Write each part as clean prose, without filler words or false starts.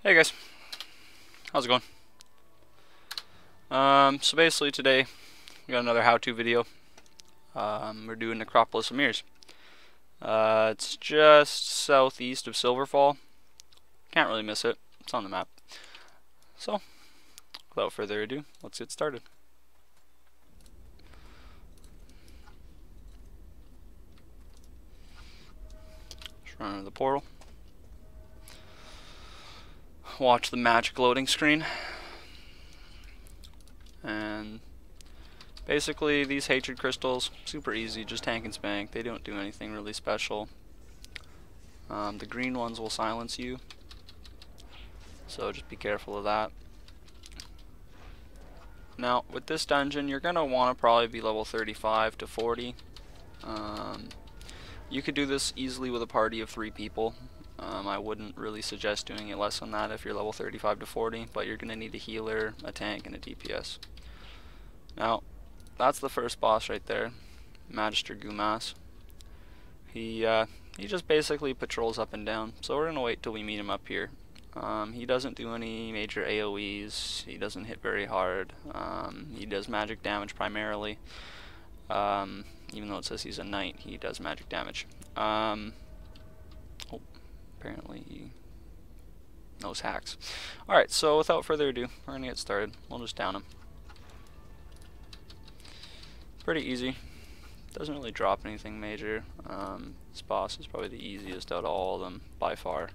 Hey guys, how's it going? So basically today we got another how-to video. We're doing Necropolis of Mirrors. It's just southeast of Silverfall. Can't really miss it. It's on the map. So, without further ado, let's get started. Just run into the portal. Watch the magic loading screen. And basically these hatred crystals, super easy, just tank and spank. They don't do anything really special. The green ones will silence you, so just be careful of that. Now with this dungeon you're going to want to probably be level 35 to 40. You could do this easily with a party of 3 people. I wouldn't really suggest doing it less than that if you're level 35 to 40, but you're going to need a healer, a tank, and a DPS. Now, that's the first boss right there, Magister Gumas. He just basically patrols up and down, so we're going to wait till we meet him up here. He doesn't do any major AoEs, he doesn't hit very hard, he does magic damage primarily. Even though it says he's a knight, he does magic damage. Apparently he knows hacks. Alright, so without further ado, we're going to get started. We'll just down him. Pretty easy. Doesn't really drop anything major. This boss is probably the easiest out of all of them, by far.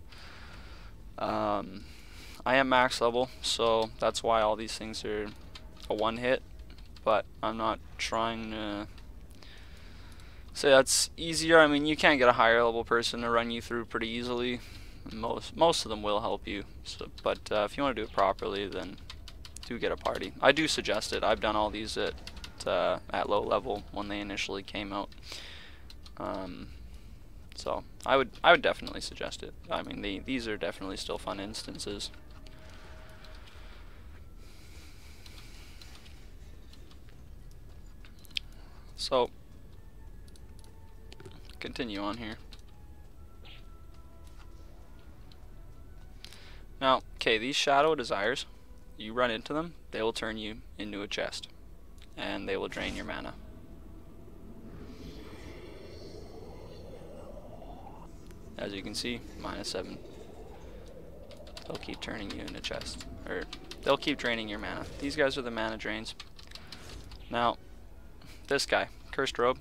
I am max level, so that's why all these things are a one hit, but I'm not trying to say that's easier. I mean, you can get a higher level person to run you through pretty easily. Most of them will help you, so, but if you want to do it properly, then do get a party. I do suggest it. I've done all these at low level when they initially came out. So I would definitely suggest it. I mean, these are definitely still fun instances. So continue on here. Now, okay, these shadow desires, you run into them, they will turn you into a chest, and they will drain your mana. As you can see, -7. They'll keep turning you into chest, or they'll keep draining your mana. These guys are the mana drains. Now, this guy, Cursed Robe,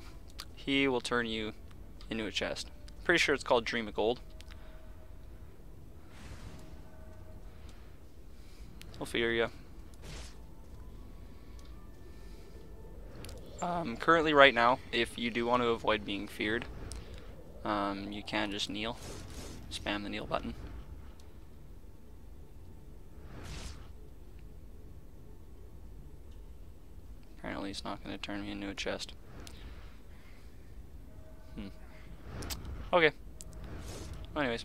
he will turn you into a chest. Pretty sure it's called Dream of Gold. He'll fear you. Currently, right now, if you do want to avoid being feared, you can just kneel. Spam the kneel button. Apparently, it's not going to turn me into a chest. Okay. Anyways,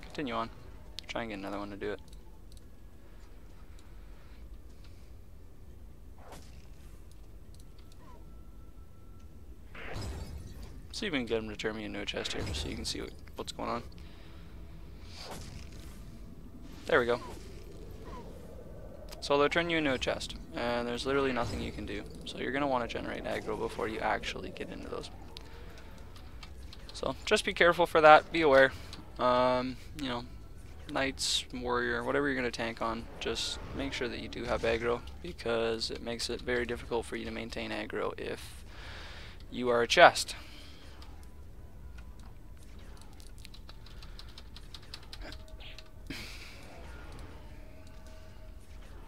continue on. Try and get another one to do it. See if we can get him to turn me into a chest here, just so you can see what's going on. There we go. So they'll turn you into a chest, and there's literally nothing you can do. So you're going to want to generate aggro before you actually get into those. So just be careful for that, be aware. You know, knights, warrior, whatever you're going to tank on, just make sure that you do have aggro, because it makes it very difficult for you to maintain aggro if you are a chest.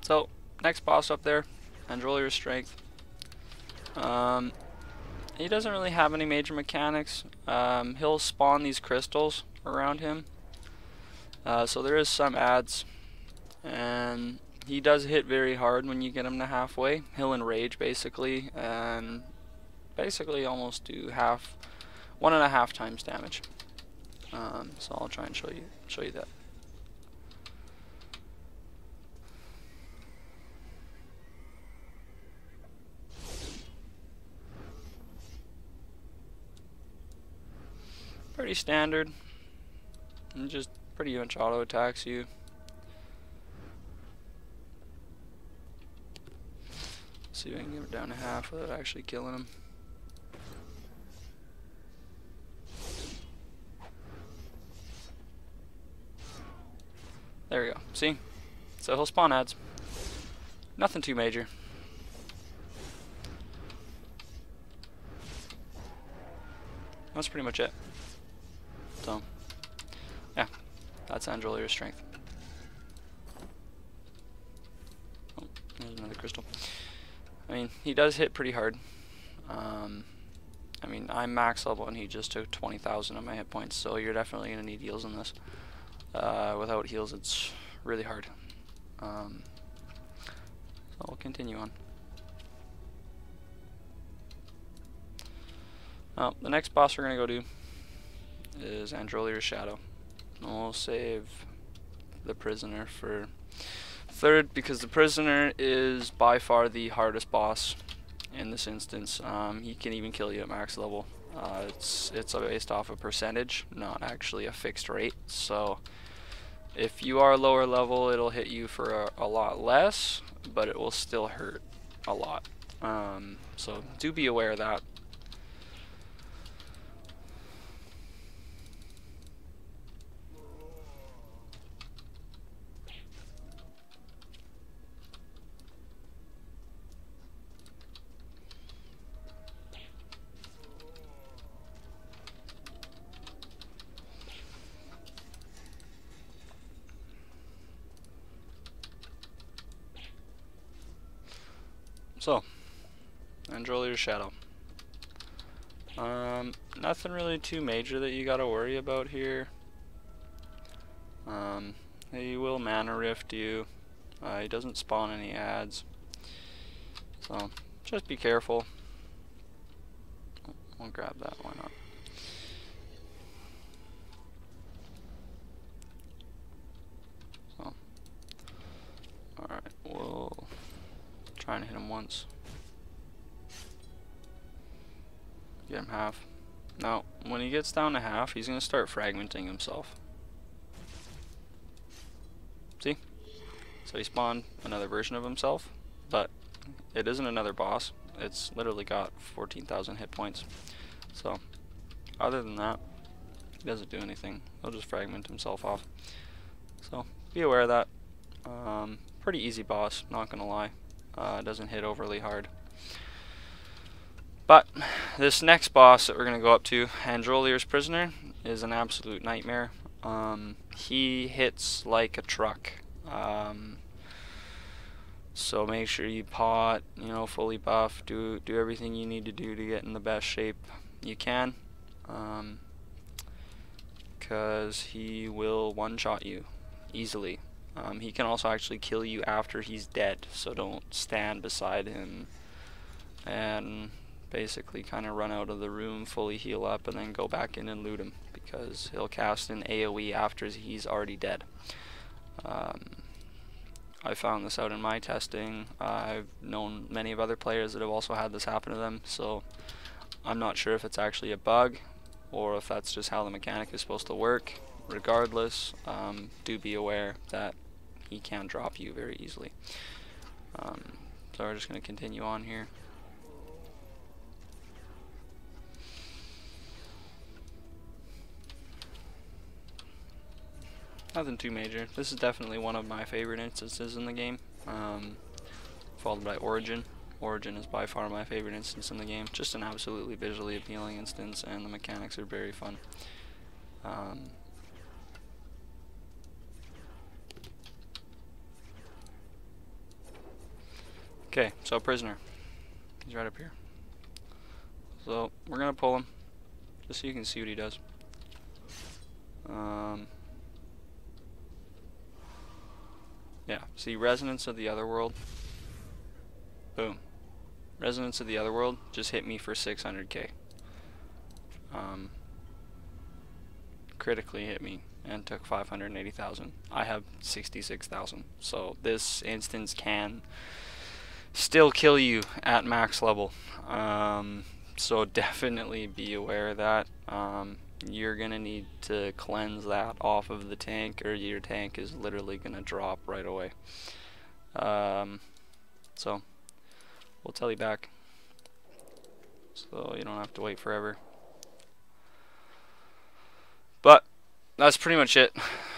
So, next boss up there, Androlier's Strength. He doesn't really have any major mechanics. He'll spawn these crystals around him. So there is some adds. And he does hit very hard when you get him to halfway. He'll enrage basically, and basically almost do 1.5 times damage. So I'll try and show you that. Pretty standard, and just pretty much auto attacks you. See if I can get it down to half without actually killing him. There we go. See? So he'll spawn ads. Nothing too major. That's pretty much it. So, yeah, that's Androlier's strength. Oh, there's another crystal. I mean, he does hit pretty hard. I mean, I'm max level and he just took 20,000 of my hit points, so you're definitely going to need heals in this. Without heals, it's really hard. So we'll continue on. The next boss we're going to go to is Androlier's Shadow. And we'll save the Prisoner for third, because the Prisoner is by far the hardest boss in this instance. He can even kill you at max level. It's based off a percentage, not actually a fixed rate. So if you are lower level, it'll hit you for a lot less, but it will still hurt a lot. So do be aware of that. So, Androlier's Shadow. Nothing really too major that you gotta worry about here. He will mana rift you. He doesn't spawn any ads. So, just be careful. I'll grab that, why not? So, alright, we'll try and hit him once. Get him half. Now, when he gets down to half, he's going to start fragmenting himself. See? So he spawned another version of himself, but it isn't another boss. It's literally got 14,000 hit points. So, other than that, he doesn't do anything. He'll just fragment himself off. So, be aware of that. Pretty easy boss, not gonna lie. Doesn't hit overly hard. But this next boss that we're going to go up to, Androlier's Prisoner, is an absolute nightmare. He hits like a truck. So make sure you pot, fully buff, do everything you need to do to get in the best shape you can. Because he will one-shot you easily. He can also actually kill you after he's dead, so don't stand beside him and basically kind of run out of the room, fully heal up, and then go back in and loot him, because he'll cast an AoE after he's already dead. I found this out in my testing. I've known many of other players that have also had this happen to them, so I'm not sure if it's actually a bug or if that's just how the mechanic is supposed to work. Regardless, do be aware that he can drop you very easily. So we're just going to continue on here. Nothing too major. This is definitely one of my favorite instances in the game, followed by Origin. Origin is by far my favorite instance in the game. Just an absolutely visually appealing instance, and the mechanics are very fun. Okay, so Prisoner. He's right up here. So we're gonna pull him, just so you can see what he does. Yeah, see, Resonance of the Otherworld. Boom. Resonance of the Otherworld just hit me for 600k. Critically hit me and took 580,000. I have 66,000. So this instance can still kill you at max level. So definitely be aware of that. You're gonna need to cleanse that off of the tank, or your tank is literally gonna drop right away. So we'll tell you back, so you don't have to wait forever. But that's pretty much it.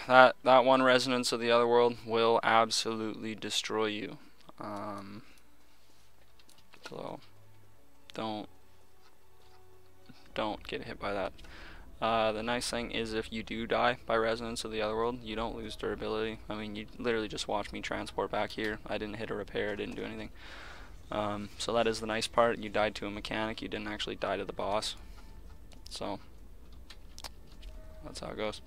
That one Resonance of the Otherworld will absolutely destroy you. So don't get hit by that. The nice thing is, if you do die by Resonance of the Otherworld, you don't lose durability. I mean, you literally just watch me transport back here. I didn't hit a repair, I didn't do anything. So that is the nice part. You died to a mechanic, you didn't actually die to the boss. So that's how it goes.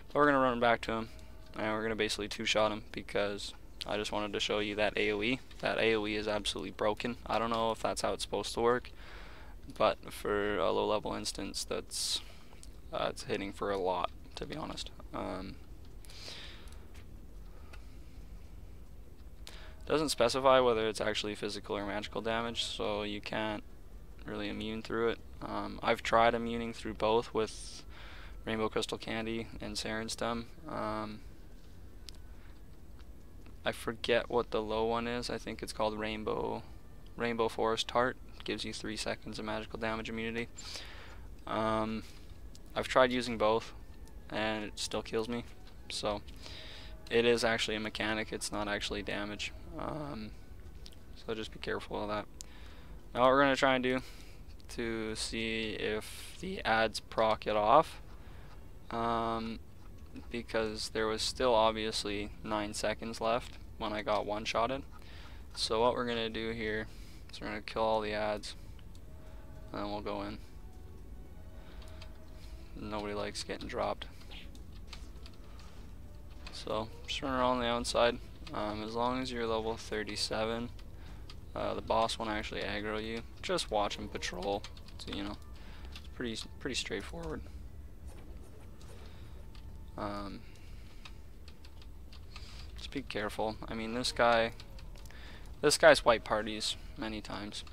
But we're going to run back to him, and we're going to basically two-shot him, because I just wanted to show you that AoE. That AoE is absolutely broken. I don't know if that's how it's supposed to work, but for a low-level instance, that's it's hitting for a lot, to be honest. Doesn't specify whether it's actually physical or magical damage, so you can't really immune through it. I've tried immuning through both with Rainbow Crystal Candy and Sarin Stem. I forget what the low one is. I think it's called Rainbow Forest Tart. It gives you 3 seconds of magical damage immunity. I've tried using both, and it still kills me. So it is actually a mechanic. It's not actually damage. So just be careful of that. Now what we're going to try and do to see if the ads proc it off, because there was still obviously 9 seconds left when I got one-shotted. So what we're going to do here is we're going to kill all the ads, and then we'll go in. Nobody likes getting dropped. So just run around the outside. As long as you're level 37, the boss won't actually aggro you. Just watch him patrol. So, you know, it's pretty straightforward. Just be careful. I mean, this guy's wiped parties many times.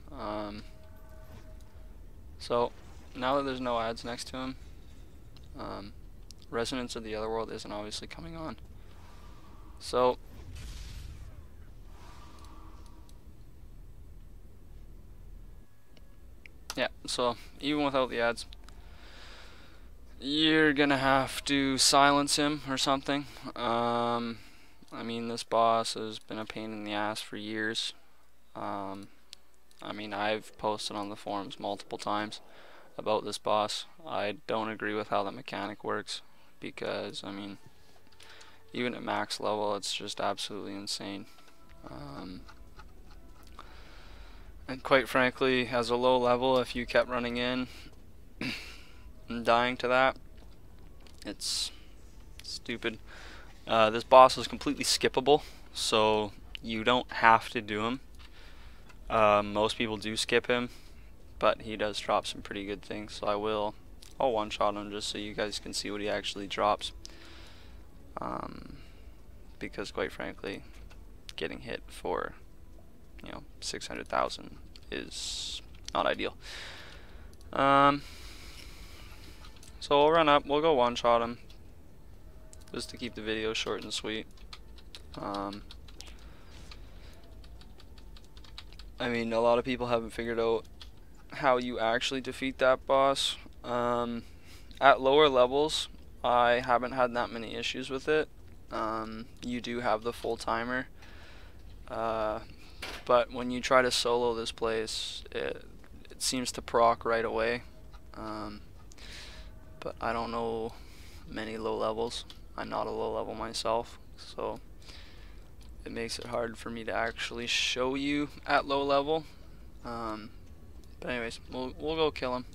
So now that there's no ads next to him, Resonance of the Otherworld isn't obviously coming on. So yeah, so even without the ads, you're gonna have to silence him or something. I mean, this boss has been a pain in the ass for years. I mean, I've posted on the forums multiple times about this boss. I don't agree with how the mechanic works, because I mean, even at max level, it's just absolutely insane. And quite frankly, as a low level, if you kept running in and dying to that, it's stupid. This boss is completely skippable, so you don't have to do him. Most people do skip him, but he does drop some pretty good things, so I'll one-shot him just so you guys can see what he actually drops. Because quite frankly, getting hit for 600,000 is not ideal. So we'll run up, we'll go one-shot him, just to keep the video short and sweet. I mean, a lot of people haven't figured out how you actually defeat that boss. At lower levels, I haven't had that many issues with it. You do have the full timer, but when you try to solo this place, it seems to proc right away. But I don't know many low levels. I'm not a low level myself, so it makes it hard for me to actually show you at low level. But anyways, we'll go kill him,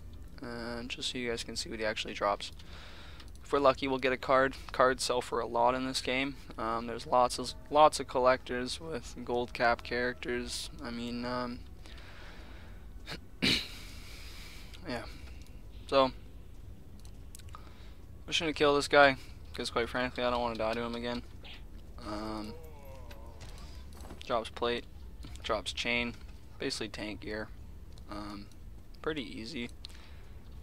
just so you guys can see what he actually drops. If we're lucky, we'll get a card. Cards sell for a lot in this game. There's lots of collectors with gold cap characters. I mean, yeah. So I'm just gonna kill this guy, because quite frankly, I don't want to die to him again. Drops plate, drops chain, basically tank gear. Pretty easy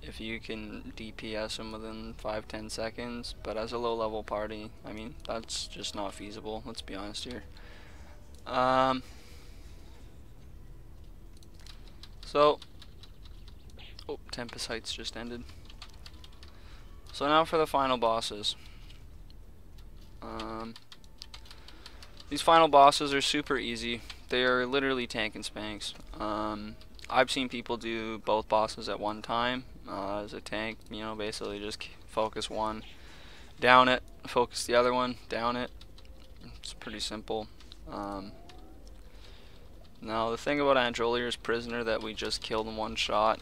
if you can DPS him within 5-10 seconds, but as a low level party, I mean, that's just not feasible, let's be honest here. So, oh, Tempest Heights just ended. So now for the final bosses. These final bosses are super easy. They are literally tank and spanks. I've seen people do both bosses at one time as a tank. You know, basically just focus one, down it, focus the other one, down it. It's pretty simple. Now the thing about Androlier's Prisoner that we just killed in one shot,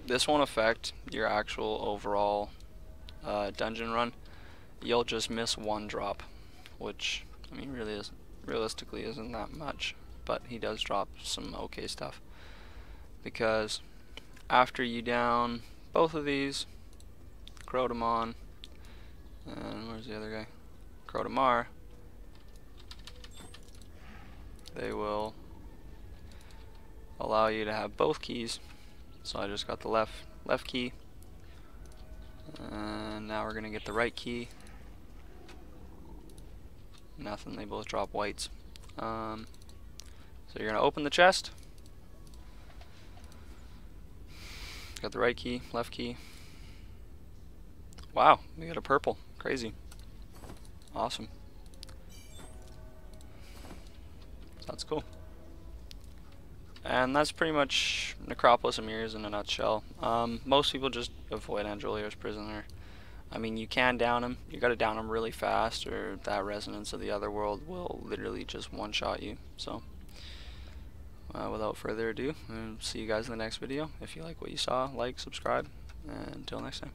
this won't affect your actual overall dungeon run. You'll just miss one drop, which I mean realistically isn't that much, but he does drop some okay stuff. Because after you down both of these, Crotamon, and where's the other guy? Crotamar, they will allow you to have both keys. So I just got the left key, and now we're gonna get the right key. Nothing, they both drop whites. So you're gonna open the chest. Got the right key, left key. Wow, we got a purple. Crazy. Awesome. That's cool. And that's pretty much Necropolis of Mirrors in a nutshell. Most people just avoid Androlier's Prisoner. I mean, you can down him. You gotta down him really fast, or that Resonance of the Otherworld will literally just one-shot you. So, without further ado, I'll see you guys in the next video. If you like what you saw, like, subscribe, and until next time.